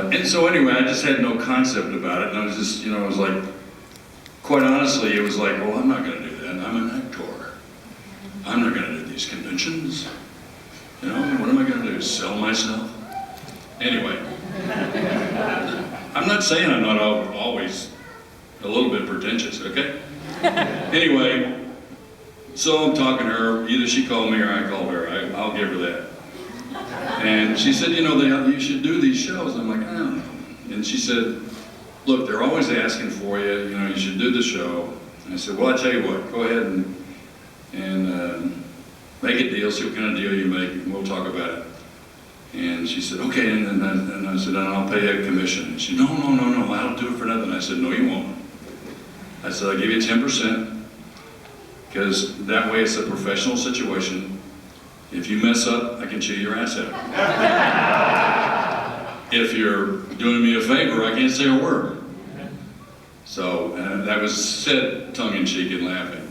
And so anyway, I just had no concept about it, and I was just, you know, it was like, quite honestly, it was like, well, I'm not going to do that. I'm an actor. I'm not going to do these conventions. You know, what am I going to do? Sell myself? Anyway, I'm not saying I'm not always a little bit pretentious, okay? Anyway, so I'm talking to her. Either she called me or I called her. I'll give her that. And she said, you know, you should do these shows. I'm like, I don't know. And she said, look, they're always asking for you. You know, you should do the show. And I said, well, I tell you what, go ahead and make a deal, see what kind of deal you make, and we'll talk about it. And she said, okay, and I said, and I'll pay you a commission. And she said, no, I'll do it for nothing. I said, no, you won't. I said, I'll give you 10%, because that way it's a professional situation. If you mess up, I can chew your ass out. If you're doing me a favor, I can't say a word. So that was said tongue-in-cheek and laughing.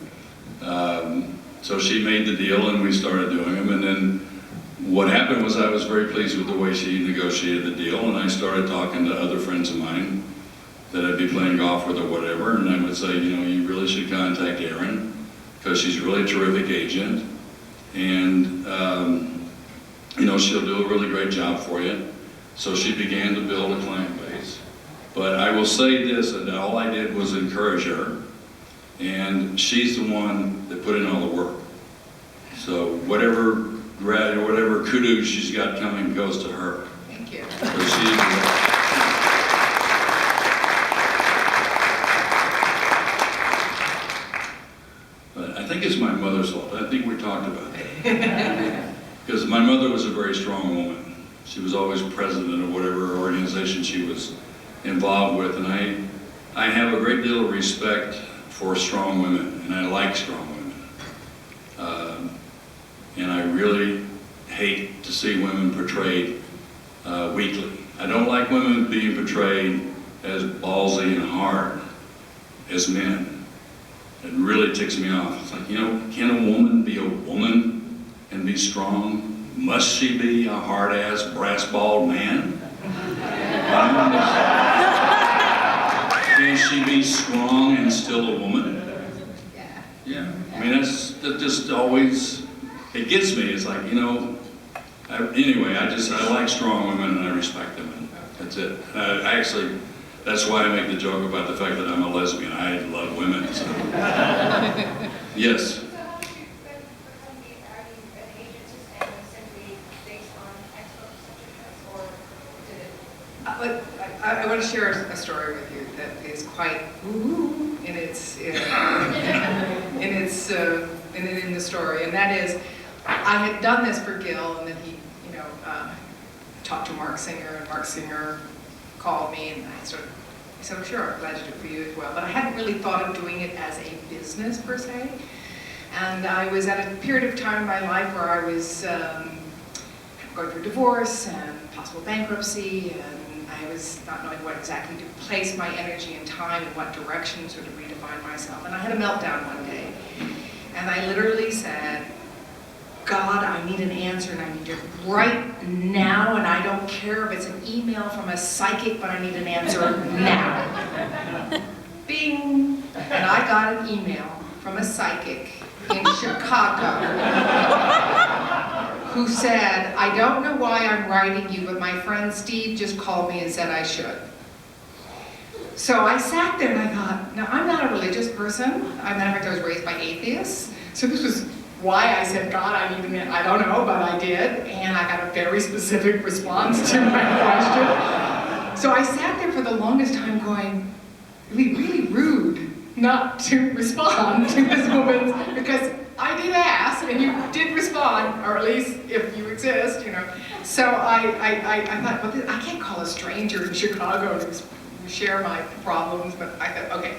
So she made the deal and we started doing them, and then what happened was I was very pleased with the way she negotiated the deal, and I started talking to other friends of mine that I'd be playing golf with or whatever, and I would say, you know, you really should contact Erin, because she's really a terrific agent, and you know, she'll do a really great job for you. So she began to build a client base. But I will say this, that all I did was encourage her, and she's the one that put in all the work. So whatever kudos she's got coming goes to her. Thank you. So but I think it's my mother's fault. I think we talked about that. Because my mother was a very strong woman. She was always president of whatever organization she was involved with, and I have a great deal of respect for strong women, and I like strong women. And I really hate to see women portrayed weakly. I don't like women being portrayed as ballsy and hard as men. It really ticks me off. It's like, you know, can a woman be a woman and be strong? Must she be a hard-ass, brass-balled man? Can she be strong and still a woman? Yeah. I mean, that just always, it gets me. It's like, you know, anyway, I like strong women and I respect them, and that's it. That's why I make the joke about the fact that I'm a lesbian. I love women, so. Yes? I want to share a story with you that is quite woo-woo in the story, and that is, I had done this for Gil, and then he, you know, talked to Mark Singer, and Mark Singer called me, and I said, oh, sure, I'm glad to do it for you as well. But I hadn't really thought of doing it as a business per se, and I was at a period of time in my life where I was going through divorce and possible bankruptcy, and I was not knowing what exactly to place my energy and time in what direction sort of redefine myself. And I had a meltdown one day, and I literally said, God, I need an answer, and I need it right now, and I don't care if it's an email from a psychic, but I need an answer now. Bing! And I got an email from a psychic in Chicago who said, I don't know why I'm writing you, but my friend Steve just called me and said I should. So I sat there and I thought, now I'm not a religious person. As a matter of fact, I was raised by atheists. So this was why I said, God, I need a minute. I don't know, but I did. And I got a very specific response to my question. So I sat there for the longest time going, really rude not to respond to this woman's, because I did ask, and you did respond, or at least if you exist, you know. So I thought, well, I can't call a stranger in Chicago to share my problems, but I thought, okay,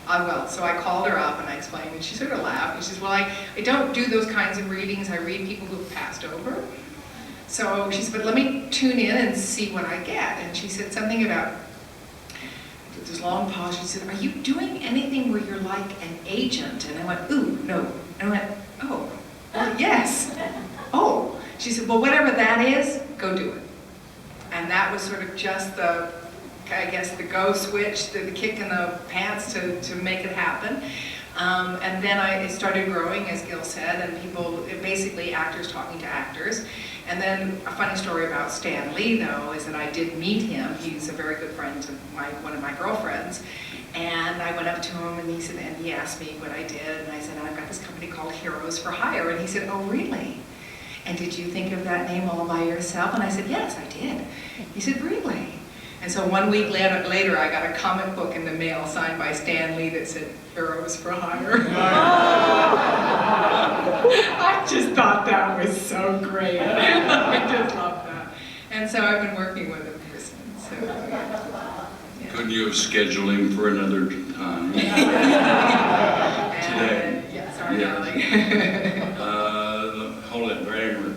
I will. So I called her up and I explained, and she sort of laughed, and she says, well, I don't do those kinds of readings. I read people who've passed over. So she said, but let me tune in and see what I get. And she said something about, this long pause, she said, are you doing anything where you're like an agent? And I went, ooh, no. And I went, oh, well, yes. Oh. She said, well, whatever that is, go do it. And that that was sort of just the, I guess, the go switch, the kick in the pants to make it happen. And then it started growing, as Gil said, and people, basically actors talking to actors. And then a funny story about Stan Lee, though, is that I did meet him. He's a very good friend of one of my girlfriends. And I went up to him and he asked me what I did. And I said, I've got this company called Heroes for Hire. And he said, oh, really? And did you think of that name all by yourself? And I said, yes, I did. He said, really? And so 1 week later, I got a comic book in the mail signed by Stan Lee that said, Heroes for Hire. I just thought that was so great. I just loved that. And so I've been working with him ever since. So, yeah. Couldn't you have scheduled him for another time? Today. Yeah, sorry, Yeah. darling. Hold it, right here.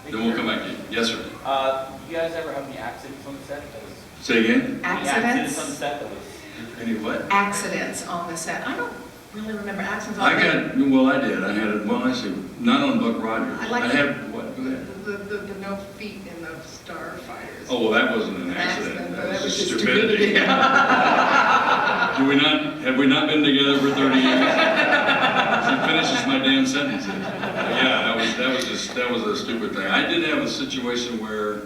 Then we'll come back to you. Yes, sir. You guys ever have any accidents on the set? Say again? Any accidents on the Accidents? set that was... Any what? Accidents on the set. I don't really remember accidents on I the set. well, I did. I had it, well, I see, not on Buck Rogers. I like had, what, go ahead. The no feet in the starfighters. Oh, well, that wasn't an accident. That was just stupidity. stupidity. Have we not been together for 30 years? She finishes my damn sentences. Yeah, that was a stupid thing. I did have a situation where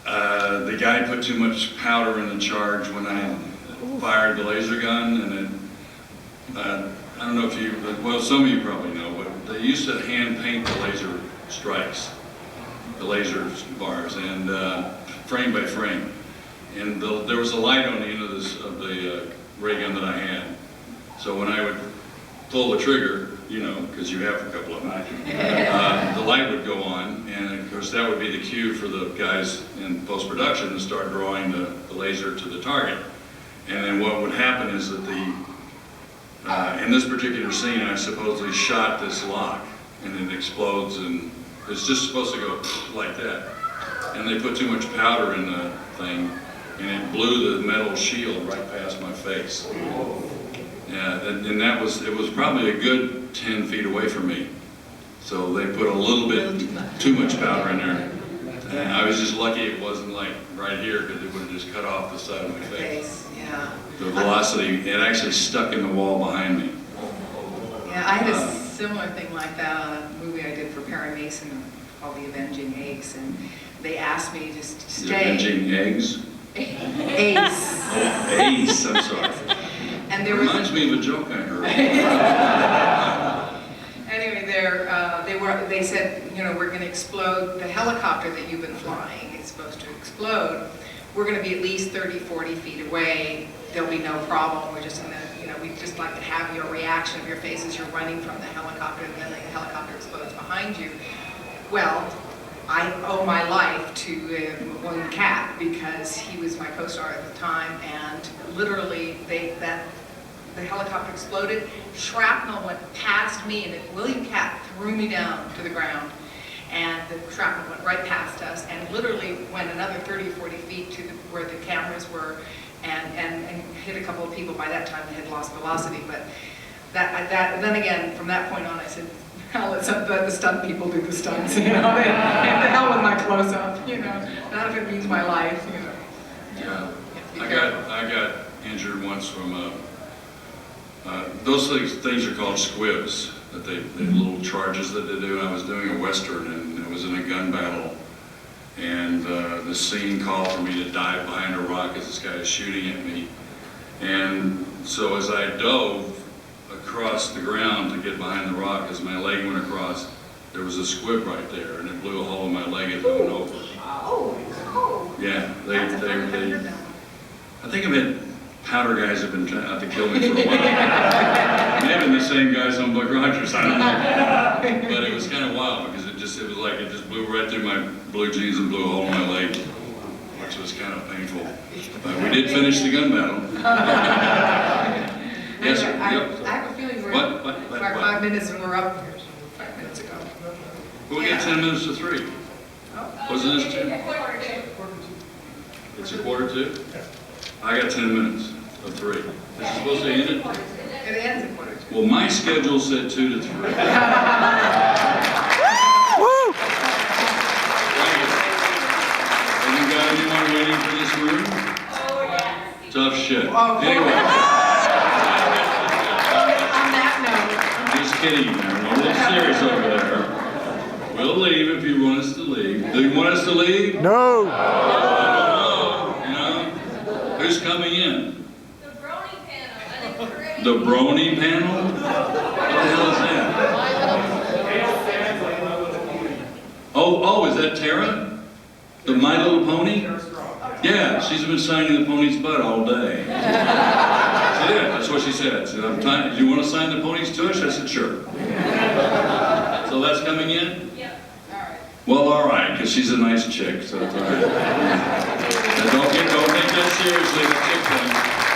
the guy put too much powder in the charge when I fired the laser gun, and then I don't know if you, well, some of you probably know, but they used to hand paint the laser strikes, the laser bars, and frame by frame. And there was a light on the end of the ray gun that I had. So when I would pull the trigger, you know, because you have a couple of them, the light would go on, and of course that would be the cue for the guys in post-production to start drawing the laser to the target. And then what would happen is that in this particular scene, I supposedly shot this lock, and it explodes, and it's just supposed to go like that. And they put too much powder in the thing, and it blew the metal shield right past my face. Yeah, and it was probably a good 10 feet away from me. So they put a little bit too much powder in there. And I was just lucky it wasn't like right here, because it would have just cut off the side of my face. Yeah. The velocity, it actually stuck in the wall behind me. Yeah, I had a similar thing like that on a movie I did for Perry Mason called The Avenging Ace, and they asked me just to The stay. Avenging Eggs? Ace. Oh, Ace, I'm sorry. And there was Reminds me of a joke I heard. Anyway, they said, you know, we're going to explode the helicopter that you've been flying. It's supposed to explode. We're going to be at least 30, 40 feet away. There'll be no problem. We're just going to, you know, we'd just like to have your reaction of your face as you're running from the helicopter, and then the helicopter explodes behind you. Well, I owe my life to William Cat, because he was my co-star at the time, and literally the helicopter exploded, shrapnel went past me, and William Cat threw me down to the ground, and the shrapnel went right past us, and literally went another 30 or 40 feet to where the cameras were, and hit a couple of people. By that time they had lost velocity, but then again, from that point on, I said, hell, let the stunt people do the stunts, you know, and the hell with my close-up, you know, not if it means my life, you know. Yeah, I got injured once from those things are called squibs, that the little charges that they do. I was doing a Western, and it was in a gun battle, and the scene called for me to dive behind a rock as this guy is shooting at me. And so as I dove across the ground to get behind the rock, as my leg went across, there was a squib right there, and it blew a hole in my leg as I went over. Oh, Yeah, I think I've had powder guys have been trying out to kill me for a while. Maybe the same guys on Buck Rogers, I don't know. But it was kind of wild, because it just blew right through my blue jeans and blew a hole in my leg, which was kind of painful. But we did finish the gun battle. Yes, sir. I Yep. have a feeling we're What? for 5 minutes, and we're up 5 minutes ago. We got 10 minutes to 3. Wasn't this 10? It's a quarter to? I got 10 minutes of 3. Is it supposed to end it? It ends at quarter to. Well, my schedule said 2 to 3. Woo! Have you got any anyone waiting for this room? Tough shit. Oh, Anyway, On that I'm just kidding, man. We're a little serious over there. We'll leave if you want us to leave. Do you want us to leave? No! No. You know? Who's coming in? The Brony panel, I think Caribbean. The Brony panel? What the hell is that? Oh, is that Tara? The My Little Pony? Yeah, she's been signing the pony's butt all day. She did, that's what she said. She said, do you want to sign the pony's tush? I said, sure. So that's coming in? Yep. Well, all right, because she's a nice chick, so it's all right. Don't take that seriously, the chick thing.